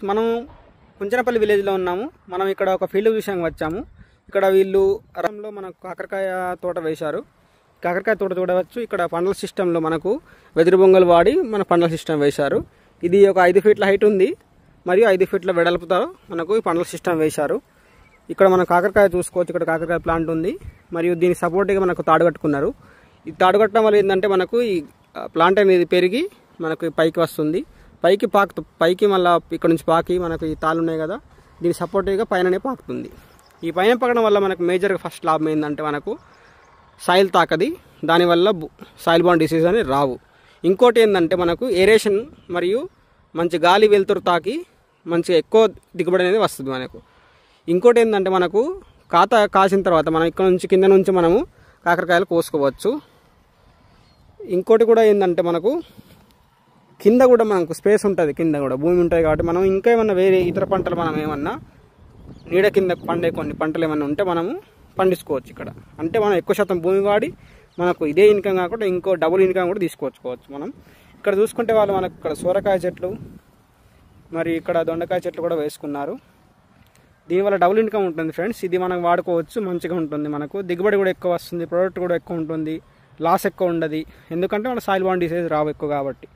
మనం కుంచనపల్లి విలేజ్లో ఉన్నాము. మనం ఇక్కడ ఒక ఫీల్డ్ విషయంగా వచ్చాము. ఇక్కడ వీళ్ళు అరంలో మనకు కాకరకాయ తోట వేశారు. కాకరకాయ తోట చూడవచ్చు. ఇక్కడ పండ్ల సిస్టంలో మనకు వెదురు బొంగలు వాడి మన పండ్ల సిస్టమ్ వేశారు. ఇది ఒక 5 ఫీట్ల హైట్ ఉంది మరియు 5 ఫీట్ల వెడల్పుతో మనకు ఈ పండ్ల సిస్టమ్ వేశారు. ఇక్కడ మనం కాకరకాయ చూసుకోవచ్చు. ఇక్కడ కాకరకాయ ప్లాంట్ ఉంది మరియు దీనికి సపోర్ట్గా మనకు తాడు కట్టుకున్నారు. ఈ తాడు కట్టడం వల్ల ఏంటంటే మనకు ఈ ప్లాంట్ అనేది పెరిగి మనకు పైకి వస్తుంది. పైకి మళ్ళీ ఇక్కడ నుంచి పాకి మనకు ఈ తాళ్ళు ఉన్నాయి కదా, దీని సపోర్టివ్గా పైననే పాకుతుంది. ఈ పైన పాకడం వల్ల మనకు మేజర్గా ఫస్ట్ లాభం ఏంటంటే మనకు సాయిల్ తాకది, దానివల్ల సాయిల్ బాండ్ డిసీజ్ అని రావు. ఇంకోటి ఏంటంటే మనకు ఏరేషన్ మరియు మంచి గాలి వెలుతురు తాకి మంచిగా ఎక్కువ దిగుబడి అనేది వస్తుంది మనకు. ఇంకోటి ఏంటంటే మనకు కాసిన తర్వాత మనం ఇక్కడ నుంచి కింద నుంచి మనము కాకరకాయలు కోసుకోవచ్చు. ఇంకోటి కూడా ఏంటంటే మనకు కింద కూడా మనకు స్పేస్ ఉంటుంది, కింద కూడా భూమి ఉంటుంది కాబట్టి మనం ఇంకా ఏమన్నా వేరే ఇతర పంటలు మనం ఏమన్నా నీడ కింద పండే కొన్ని పంటలు ఏమన్నా ఉంటే మనము పండించుకోవచ్చు ఇక్కడ. అంటే మనం ఎక్కువ శాతం భూమి వాడి మనకు ఇదే ఇన్కమ్ కాకుండా ఇంకో డబుల్ ఇన్కమ్ కూడా తీసుకోవచ్చు మనం. ఇక్కడ చూసుకుంటే వాళ్ళు మనకు ఇక్కడ సోరకాయ చెట్లు మరి ఇక్కడ దొండకాయ చెట్లు కూడా వేసుకున్నారు. దీనివల్ల డబుల్ ఇన్కమ్ ఉంటుంది ఫ్రెండ్స్. ఇది మనం వాడుకోవచ్చు, మంచిగా ఉంటుంది. మనకు దిగుబడి కూడా ఎక్కువ వస్తుంది, ప్రోడక్ట్ కూడా ఎక్కువ ఉంటుంది, లాస్ ఎక్కువ ఉండదు. ఎందుకంటే మన సాయిల్ బాండ్ డిసీజ్ రావు ఎక్కువ కాబట్టి.